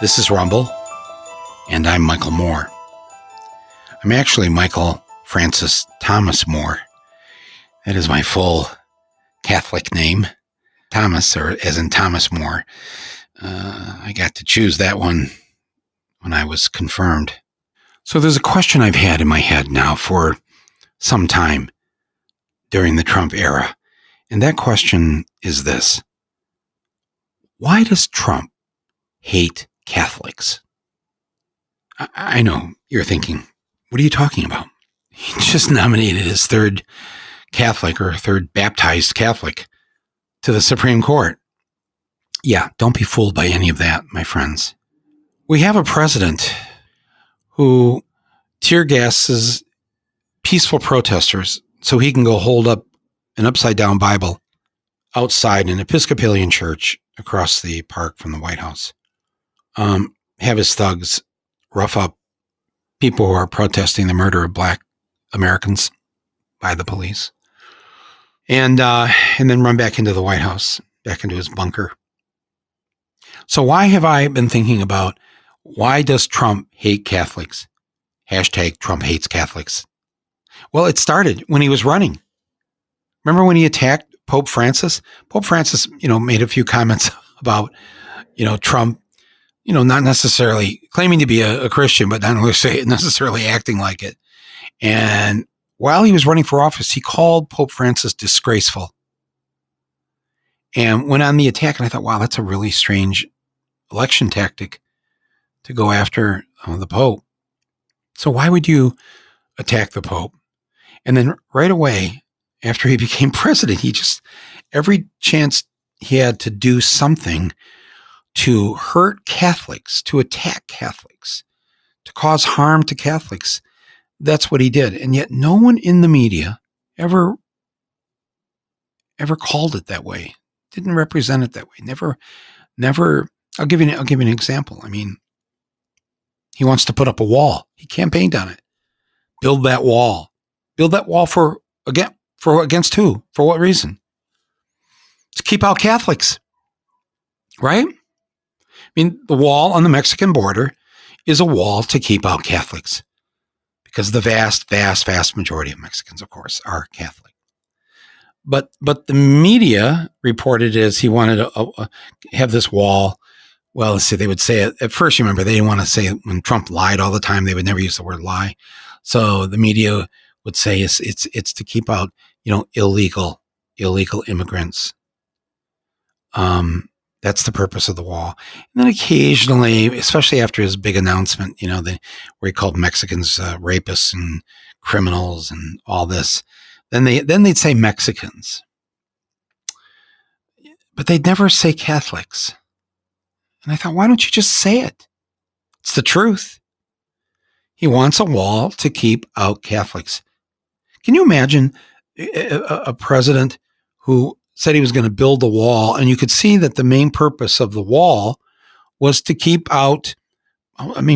This is Rumble, and I'm Michael Moore. I'm actually Michael Francis Thomas Moore. That is my full Catholic name, Thomas, or as in Thomas More. I got to choose that one when I was confirmed. So there's a question I've had in my head now for some time during the Trump era, and that question is this. Why does Trump hate Catholics? I know you're thinking, what are you talking about? He just nominated his third Catholic or third baptized Catholic to the Supreme Court. Yeah, don't be fooled by any of that, my friends. We have a president who tear gases peaceful protesters so he can go hold up an upside down Bible outside an Episcopalian church across the park from the White House. Have his thugs rough up people who are protesting the murder of Black Americans by the police, and then run back into the White House, back into his bunker. So why have I been thinking about why does Trump hate Catholics? Hashtag Trump hates Catholics. Well, it started when he was running. Remember when he attacked Pope Francis? Pope Francis, made a few comments about, Trump, not necessarily claiming to be a Christian, but not necessarily acting like it. And while he was running for office, he called Pope Francis disgraceful and went on the attack. And I thought, wow, that's a really strange election tactic to go after the Pope. So why would you attack the Pope? And then right away, after he became president, every chance he had to do something to hurt Catholics, to attack Catholics, to cause harm to Catholics, that's what he did. And yet no one in the media ever called it that way, didn't represent it that way. Never. I'll give you an example. I mean, he wants to put up a wall. He campaigned on it. Build that wall. Build that wall for against who? For what reason? To keep out Catholics, right? I mean, the wall on the Mexican border is a wall to keep out Catholics because the vast, vast, vast majority of Mexicans, of course, are Catholic. But the media reported it as he wanted to have this wall. Well, let's see, they would say it at first. You remember they didn't want to say it when Trump lied all the time. They would never use the word lie. So the media would say it's to keep out illegal immigrants. That's the purpose of the wall. And then occasionally, especially after his big announcement, where he called Mexicans rapists and criminals and all this, then they'd say Mexicans, but they'd never say Catholics. And I thought, why don't you just say it? It's the truth. He wants a wall to keep out Catholics. Can you imagine a president who said he was going to build the wall, and you could see that the main purpose of the wall was to keep out,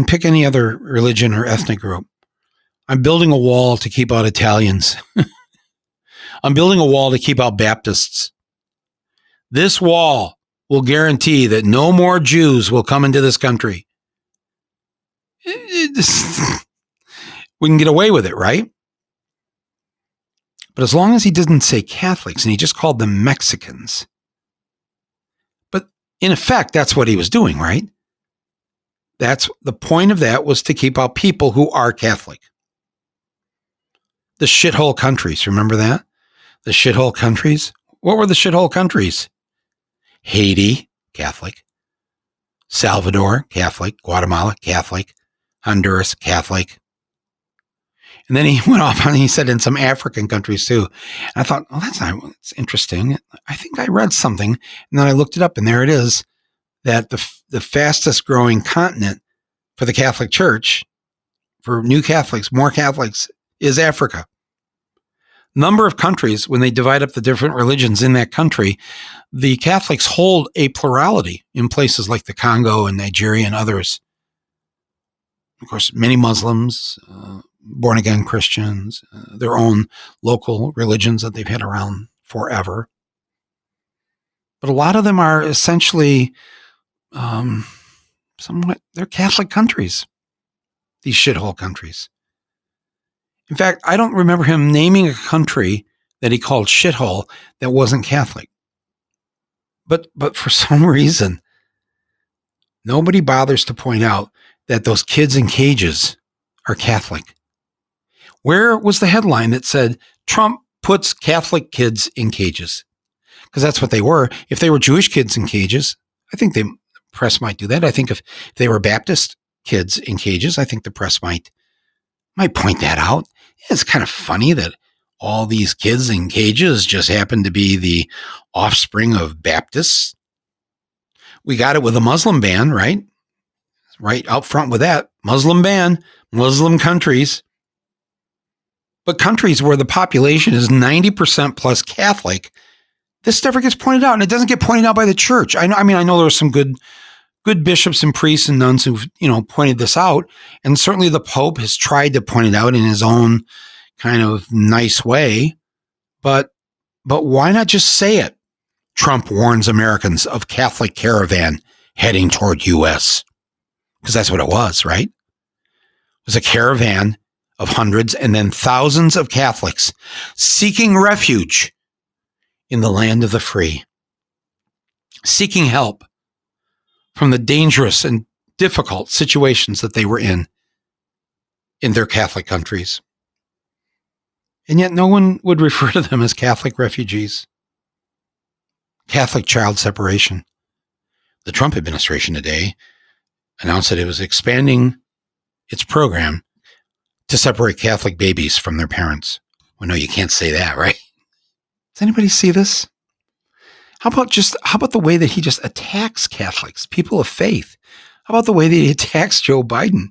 pick any other religion or ethnic group. I'm building a wall to keep out Italians. I'm building a wall to keep out Baptists. This wall will guarantee that no more Jews will come into this country. We can get away with it, right? But as long as he didn't say Catholics and he just called them Mexicans. But in effect, that's what he was doing, right? That's the point of that, was to keep out people who are Catholic. The shithole countries, remember that? The shithole countries? What were the shithole countries? Haiti, Catholic. Salvador, Catholic. Guatemala, Catholic. Honduras, Catholic. And then he went off and he said in some African countries too. And I thought, that's interesting. I think I read something. And then I looked it up, and there it is, that the fastest growing continent for the Catholic Church, for new Catholics, more Catholics, is Africa. Number of countries, when they divide up the different religions in that country, the Catholics hold a plurality in places like the Congo and Nigeria and others. Of course, many Muslims, born-again Christians, their own local religions that they've had around forever. But a lot of them are essentially somewhat, they're Catholic countries, these shithole countries. In fact, I don't remember him naming a country that he called shithole that wasn't Catholic. But for some reason, nobody bothers to point out that those kids in cages are Catholic. Where was the headline that said Trump puts Catholic kids in cages? Because that's what they were. If they were Jewish kids in cages, I think the press might do that. I think if they were Baptist kids in cages, I think the press might point that out. It's kind of funny that all these kids in cages just happen to be the offspring of Baptists. We got it with a Muslim ban, right? Right out front with that. Muslim ban, Muslim countries. But countries where the population is 90% plus Catholic, this never gets pointed out, and it doesn't get pointed out by the church. I know there are some good bishops and priests and nuns who've, pointed this out, and certainly the Pope has tried to point it out in his own kind of nice way. But why not just say it? Trump warns Americans of Catholic caravan heading toward U.S. Because that's what it was, right? It was a caravan of hundreds and then thousands of Catholics seeking refuge in the land of the free, seeking help from the dangerous and difficult situations that they were in their Catholic countries. And yet no one would refer to them as Catholic refugees. Catholic child separation. The Trump administration today announced that it was expanding its program to separate Catholic babies from their parents. Well, no, you can't say that, right? Does anybody see this? How about the way that he just attacks Catholics, people of faith? How about the way that he attacks Joe Biden?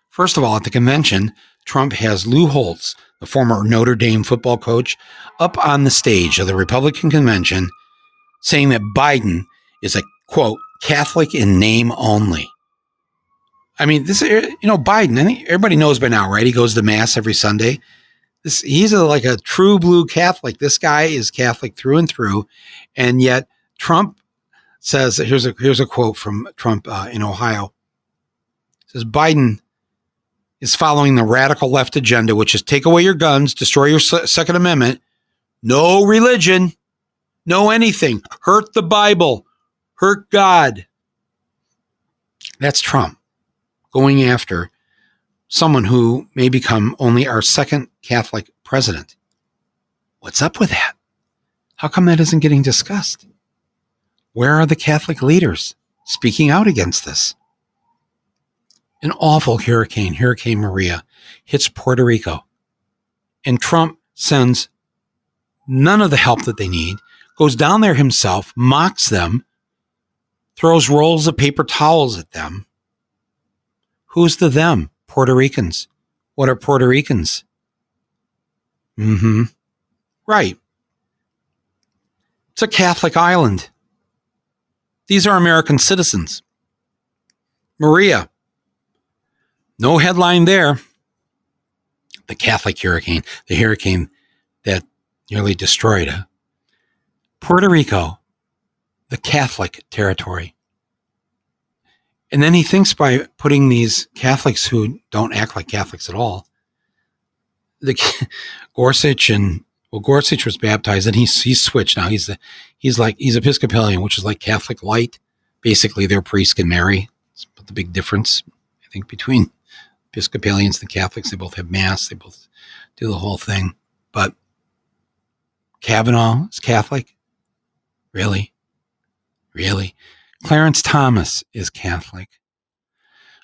First of all, at the convention, Trump has Lou Holtz, the former Notre Dame football coach, up on the stage of the Republican convention saying that Biden is a, quote, Catholic in name only. I mean, Biden, I think everybody knows by now, right? He goes to Mass every Sunday. He's like a true blue Catholic. This guy is Catholic through and through. And yet Trump says, here's a quote from Trump in Ohio. It says, Biden is following the radical left agenda, which is take away your guns, destroy your Second Amendment, no religion, no anything, hurt the Bible, hurt God. That's Trump going after someone who may become only our second Catholic president. What's up with that? How come that isn't getting discussed? Where are the Catholic leaders speaking out against this? An awful hurricane, Hurricane Maria, hits Puerto Rico. And Trump sends none of the help that they need, goes down there himself, mocks them, throws rolls of paper towels at them. Who's the them? Puerto Ricans. What are Puerto Ricans? Right. It's a Catholic island. These are American citizens. Maria. No headline there. The Catholic hurricane, the hurricane that nearly destroyed Puerto Rico, the Catholic territory. And then he thinks by putting these Catholics who don't act like Catholics at all, Gorsuch was baptized and he's switched now. He's Episcopalian, which is like Catholic light. Basically, their priests can marry. That's the big difference, I think, between Episcopalians and Catholics. They both have Mass. They both do the whole thing. But Kavanaugh is Catholic? Really? Clarence Thomas is Catholic.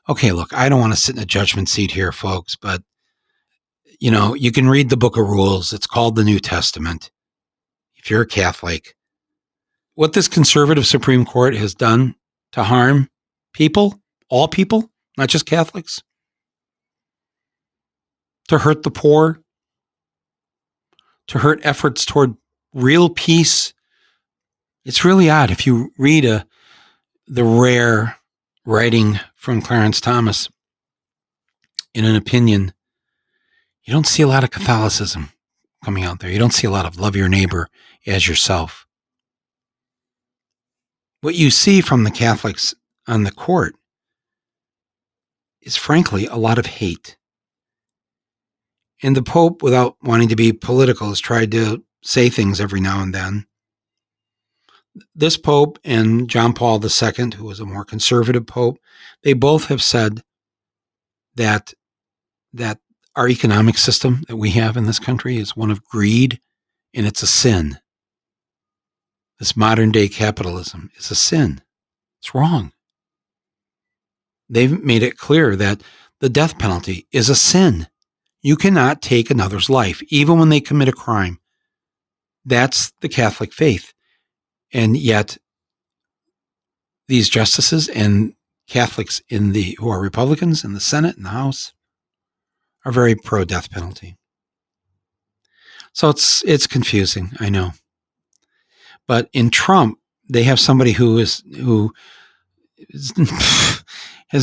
Okay, look, I don't want to sit in a judgment seat here, folks, but, you can read the book of rules. It's called the New Testament. If you're a Catholic, what this conservative Supreme Court has done to harm people, all people, not just Catholics, to hurt the poor, to hurt efforts toward real peace, it's really odd. If you read the rare writing from Clarence Thomas in an opinion, you don't see a lot of Catholicism coming out there. You don't see a lot of love your neighbor as yourself. What you see from the Catholics on the court is frankly a lot of hate. And the Pope, without wanting to be political, has tried to say things every now and then. This Pope and John Paul II, who was a more conservative Pope, they both have said that our economic system that we have in this country is one of greed, and it's a sin. This modern day capitalism is a sin. It's wrong. They've made it clear that the death penalty is a sin. You cannot take another's life, even when they commit a crime. That's the Catholic faith. And yet, these justices and Catholics who are Republicans in the Senate and the House are very pro-death penalty. So it's confusing, I know. But in Trump, they have somebody who has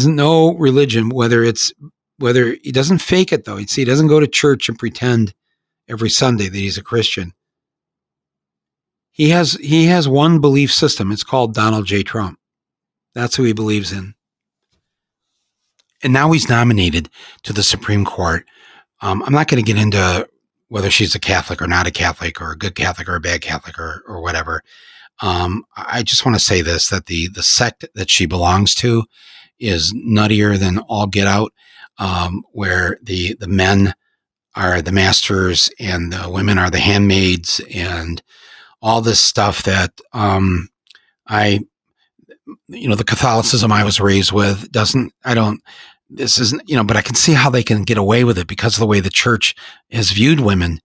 no religion, whether he doesn't fake it though. He doesn't go to church and pretend every Sunday that he's a Christian. He has one belief system. It's called Donald J. Trump. That's who he believes in. And now he's nominated to the Supreme Court. I'm not going to get into whether she's a Catholic or not a Catholic, or a good Catholic or a bad Catholic, or whatever. I just want to say this, that the sect that she belongs to is nuttier than all get out, where the men are the masters and the women are the handmaids, and all this stuff that the Catholicism I was raised with but I can see how they can get away with it because of the way the church has viewed women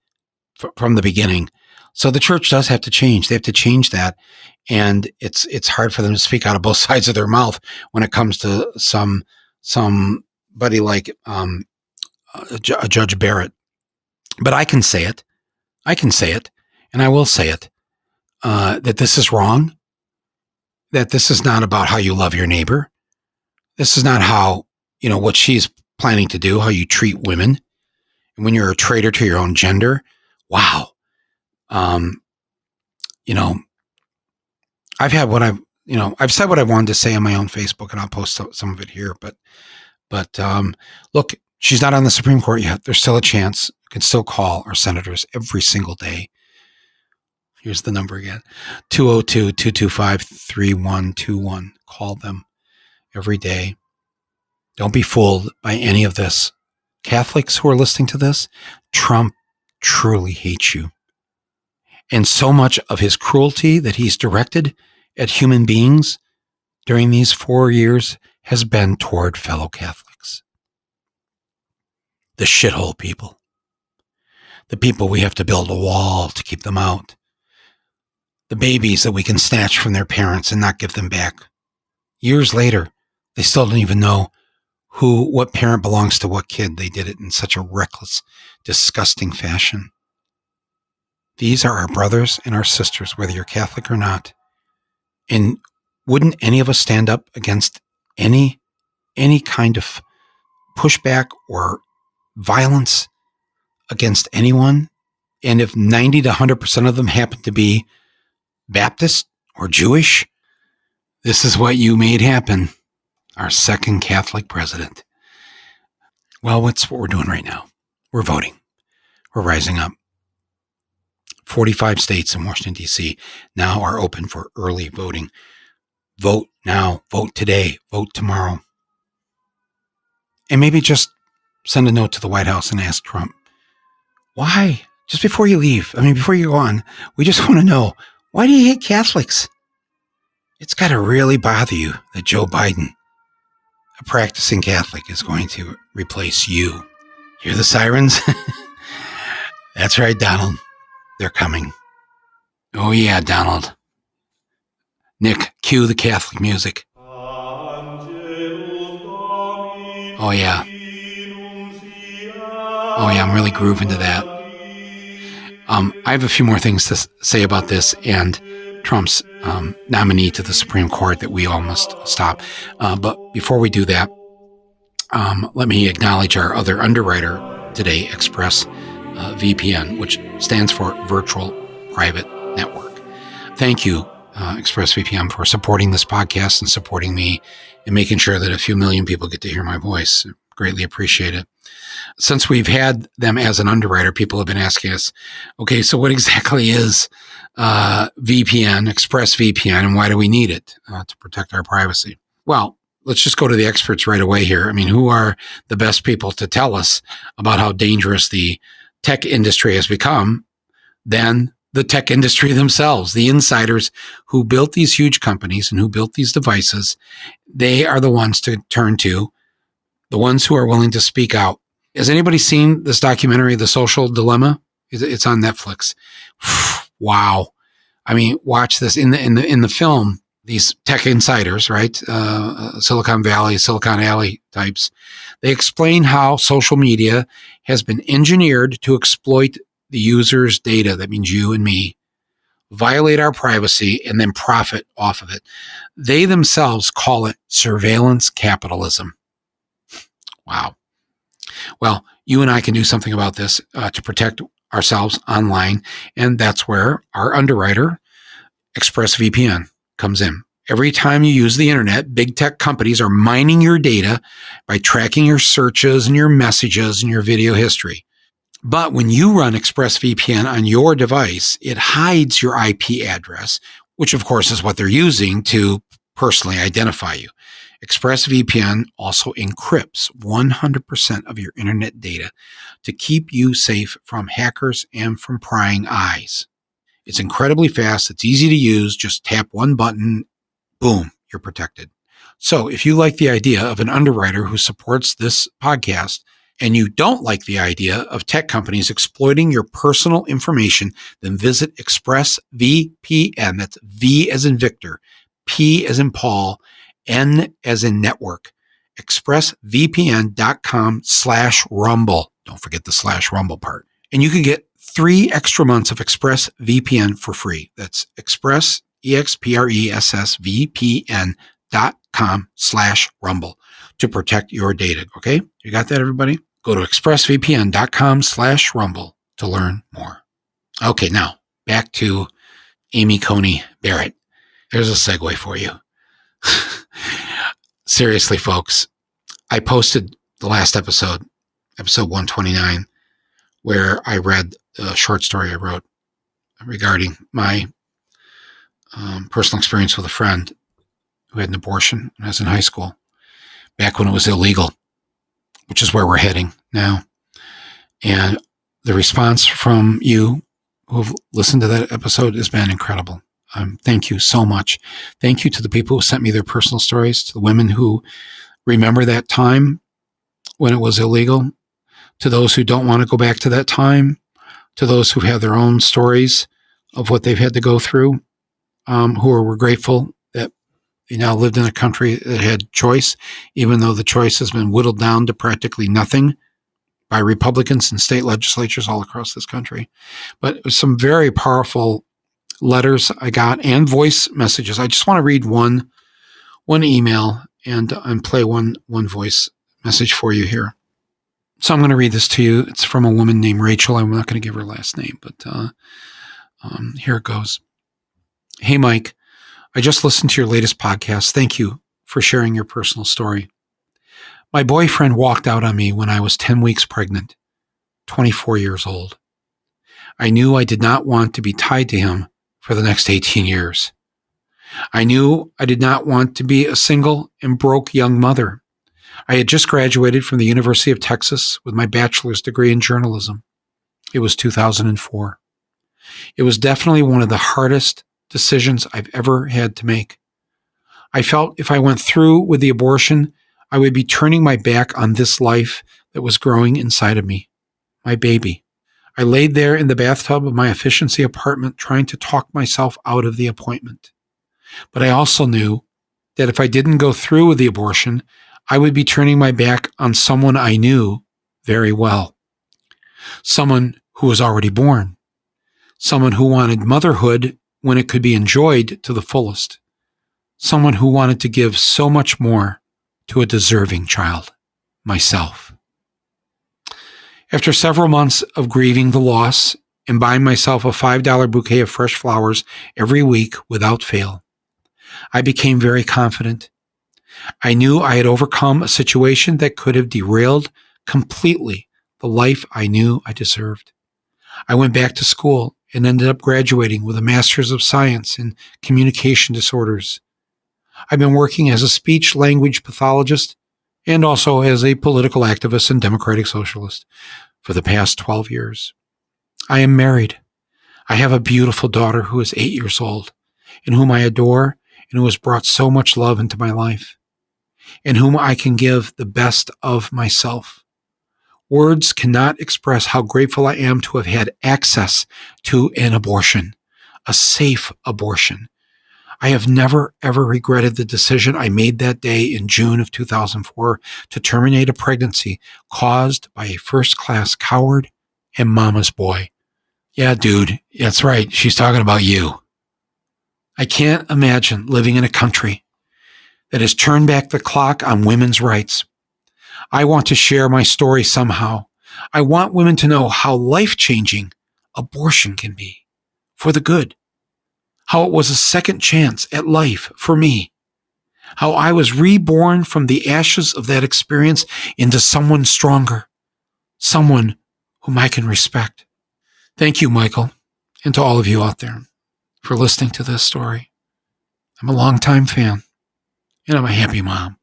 from the beginning. So the church does have to change. They have to change that. And it's hard for them to speak out of both sides of their mouth when it comes to somebody like Judge Barrett. But I can say it. And I will say it, that this is wrong, that this is not about how you love your neighbor. This is not how, what she's planning to do, how you treat women. And when you're a traitor to your own gender, wow. I've said what I wanted to say on my own Facebook, and I'll post some of it here, but look, she's not on the Supreme Court yet. There's still a chance. You can still call our senators every single day. Here's the number again, 202-225-3121. Call them every day. Don't be fooled by any of this. Catholics who are listening to this, Trump truly hates you. And so much of his cruelty that he's directed at human beings during these 4 years has been toward fellow Catholics. The shithole people. The people we have to build a wall to keep them out. The babies that we can snatch from their parents and not give them back. Years later, they still don't even know what parent belongs to what kid. They did it in such a reckless, disgusting fashion. These are our brothers and our sisters, whether you're Catholic or not. And wouldn't any of us stand up against any kind of pushback or violence against anyone? And if 90 to 100% of them happen to be Baptist or Jewish, this is what you made happen. Our second Catholic president. Well, what's what we're doing right now? We're voting. We're rising up. 45 states in Washington, D.C. now are open for early voting. Vote now. Vote today. Vote tomorrow. And maybe just send a note to the White House and ask Trump, why? Just before you leave, before you go on, we just want to know, why do you hate Catholics? It's got to really bother you that Joe Biden, a practicing Catholic, is going to replace you. Hear the sirens? That's right, Donald. They're coming. Oh, yeah, Donald. Nick, cue the Catholic music. Oh, yeah. Oh, yeah, I'm really grooving to that. I have a few more things to say about this and Trump's nominee to the Supreme Court that we all must stop. But before we do that, let me acknowledge our other underwriter today, ExpressVPN, which stands for Virtual Private Network. Thank you, ExpressVPN for supporting this podcast and supporting me and making sure that a few million people get to hear my voice. Greatly appreciate it. Since we've had them as an underwriter, people have been asking us, okay, so what exactly is VPN, ExpressVPN, and why do we need it to protect our privacy? Well, let's just go to the experts right away here. I mean, who are the best people to tell us about how dangerous the tech industry has become than the tech industry themselves, the insiders who built these huge companies and who built these devices? They are the ones to turn to, the ones who are willing to speak out. Has anybody seen this documentary, The Social Dilemma? It's on Netflix. Wow. I mean, watch this. In the film, these tech insiders, right? Silicon Valley, Silicon Alley types, they explain how social media has been engineered to exploit the user's data. That means you and me, violate our privacy, and then profit off of it. They themselves call it surveillance capitalism. Wow. Well, you and I can do something about this to protect ourselves online, and that's where our underwriter, ExpressVPN, comes in. Every time you use the internet, big tech companies are mining your data by tracking your searches and your messages and your video history. But when you run ExpressVPN on your device, it hides your IP address, which of course is what they're using to personally identify you. ExpressVPN also encrypts 100% of your internet data to keep you safe from hackers and from prying eyes. It's incredibly fast. It's easy to use. Just tap one button. Boom, you're protected. So if you like the idea of an underwriter who supports this podcast, and you don't like the idea of tech companies exploiting your personal information, then visit ExpressVPN. That's V as in Victor, P as in Paul, N as in network. ExpressVPN.com/Rumble. Don't forget the /Rumble part. And you can get 3 extra months of ExpressVPN for free. That's ExpressVPN.com/Rumble to protect your data. Okay? You got that, everybody? Go to ExpressVPN.com/Rumble to learn more. Okay, now back to Amy Coney Barrett. There's a segue for you. Seriously, folks, I posted the last episode 129, where I read a short story I wrote regarding my personal experience with a friend who had an abortion when I was in high school, back when it was illegal, which is where we're heading now. And the response from you who have listened to that episode has been incredible. Thank you so much. Thank you to the people who sent me their personal stories, to the women who remember that time when it was illegal, to those who don't want to go back to that time, to those who have their own stories of what they've had to go through, who were grateful that they now lived in a country that had choice, even though the choice has been whittled down to practically nothing by Republicans and state legislatures all across this country. But it was some very powerful letters I got and voice messages. I just want to read one email and play one voice message for you here. So I'm going to read this to you. It's from a woman named Rachel. I'm not going to give her last name, but here it goes. Hey, Mike, I just listened to your latest podcast. Thank you for sharing your personal story. My boyfriend walked out on me when I was 10 weeks pregnant, 24 years old. I knew I did not want to be tied to him for the next 18 years. I knew I did not want to be a single and broke young mother. I had just graduated from the University of Texas with my bachelor's degree in journalism. It was 2004. It was definitely one of the hardest decisions I've ever had to make. I felt if I went through with the abortion, I would be turning my back on this life that was growing inside of me, my baby. I laid there in the bathtub of my efficiency apartment trying to talk myself out of the appointment. But I also knew that if I didn't go through with the abortion, I would be turning my back on someone I knew very well. Someone who was already born. Someone who wanted motherhood when it could be enjoyed to the fullest. Someone who wanted to give so much more to a deserving child, myself. After several months of grieving the loss and buying myself a $5 bouquet of fresh flowers every week without fail. I became very confident. I knew I had overcome a situation that could have derailed completely the life I knew I deserved. I went back to school and ended up graduating with a Master's of Science in Communication Disorders. I've been working as a speech-language pathologist and also as a political activist and democratic socialist for the past 12 years. I am married. I have a beautiful daughter who is 8 years old and whom I adore and who has brought so much love into my life and whom I can give the best of myself. Words cannot express how grateful I am to have had access to an abortion, a safe abortion. I have never, ever regretted the decision I made that day in June of 2004 to terminate a pregnancy caused by a first-class coward and mama's boy. Yeah, dude, that's right. She's talking about you. I can't imagine living in a country that has turned back the clock on women's rights. I want to share my story somehow. I want women to know how life-changing abortion can be for the good. How it was a second chance at life for me. How I was reborn from the ashes of that experience into someone stronger. Someone whom I can respect. Thank you, Michael, and to all of you out there for listening to this story. I'm a longtime fan, and I'm a happy mom.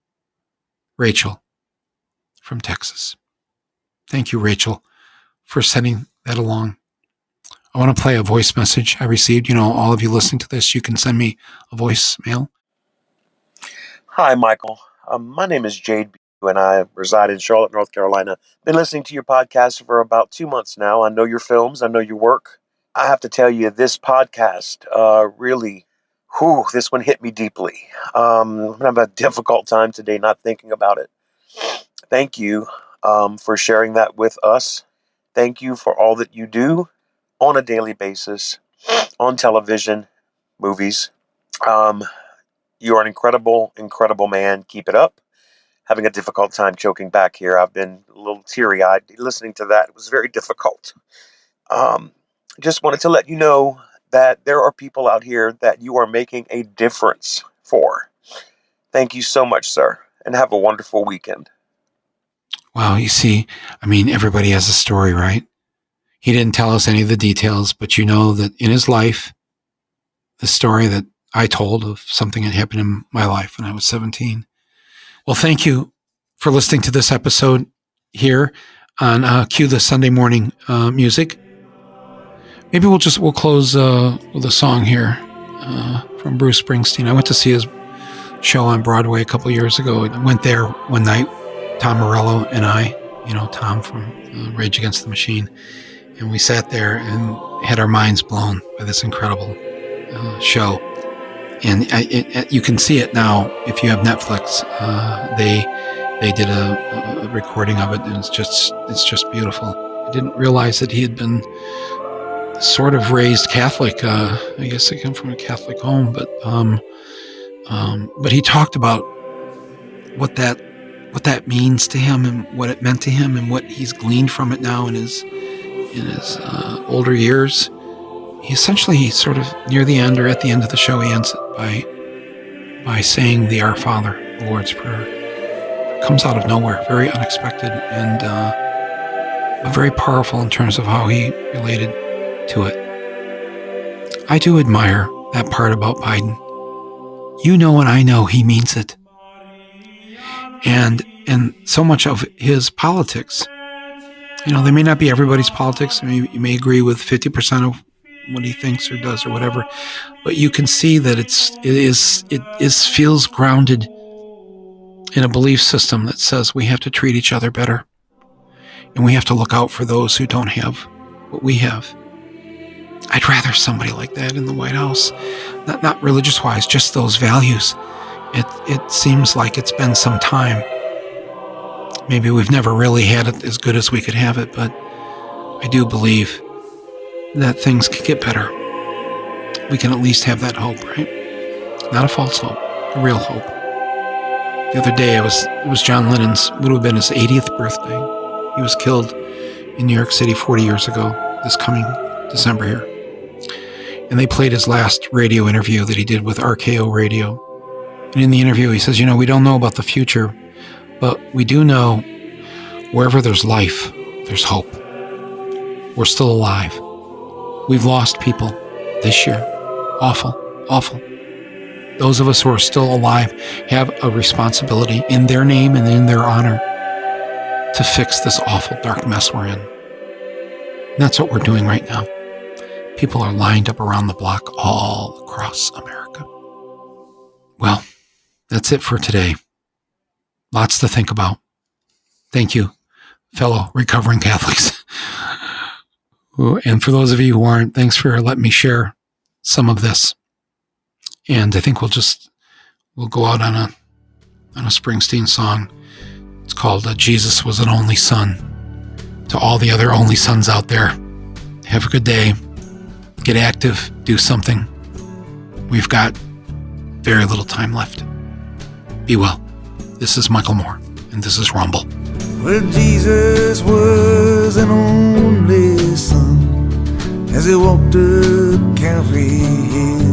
Rachel from Texas. Thank you, Rachel, for sending that along. I want to play a voice message I received. All of you listening to this, you can send me a voicemail. Hi, Michael. My name is Jade, and I reside in Charlotte, North Carolina. Been listening to your podcast for about 2 months now. I know your films. I know your work. I have to tell you, this podcast really, this one hit me deeply. I'm having a difficult time today not thinking about it. Thank you for sharing that with us. Thank you for all that you do on a daily basis, on television, movies. You are an incredible, incredible man. Keep it up. Having a difficult time choking back here. I've been a little teary-eyed listening to that. It was very difficult. Just wanted to let you know that there are people out here that you are making a difference for. Thank you so much, sir, and have a wonderful weekend. Wow, you see, everybody has a story, right? He didn't tell us any of the details, but you know that in his life, the story that I told of something that happened in my life when I was 17. Well, thank you for listening to this episode here on Cue the Sunday Morning Music. Maybe we'll close with a song here from Bruce Springsteen. I went to see his show on Broadway a couple years ago. I went there one night, Tom Morello and I, Tom from Rage Against the Machine. And we sat there and had our minds blown by this incredible show. And you can see it now if you have Netflix. They did a recording of it, and it's just beautiful. I didn't realize that he had been sort of raised Catholic. I guess they come from a Catholic home, but he talked about what that means to him and what it meant to him and what he's gleaned from it now in his older years. He essentially sort of near the end or at the end of the show, he ends it by saying the Our Father, the Lord's Prayer. It comes out of nowhere, very unexpected, and very powerful in terms of how he related to it. I do admire that part about Biden. You know and I know he means it. And so much of his politics, they may not be everybody's politics. You may agree with 50% of what he thinks or does or whatever, but you can see that it feels grounded in a belief system that says we have to treat each other better and we have to look out for those who don't have what we have. I'd rather somebody like that in the White House, not religious-wise, just those values. It seems like it's been some time. Maybe we've never really had it as good as we could have it, but I do believe that things could get better. We can at least have that hope, right? Not a false hope, a real hope. The other day, it was John Lennon's, would have been his 80th birthday. He was killed in New York City 40 years ago, this coming December here. And they played his last radio interview that he did with RKO Radio. And in the interview, he says, we don't know about the future, but we do know wherever there's life, there's hope. We're still alive. We've lost people this year. Awful, awful. Those of us who are still alive have a responsibility in their name and in their honor to fix this awful dark mess we're in. And that's what we're doing right now. People are lined up around the block all across America. Well, that's it for today. Lots to think about. Thank you, fellow recovering Catholics. And for those of you who aren't, thanks for letting me share some of this. And I think we'll go out on a Springsteen song. It's called Jesus Was an Only Son. To all the other only sons out there, have a good day. Get active. Do something. We've got very little time left. Be well. This is Michael Moore, and this is Rumble. Well, Jesus was an only son as he walked up Calvary Hill.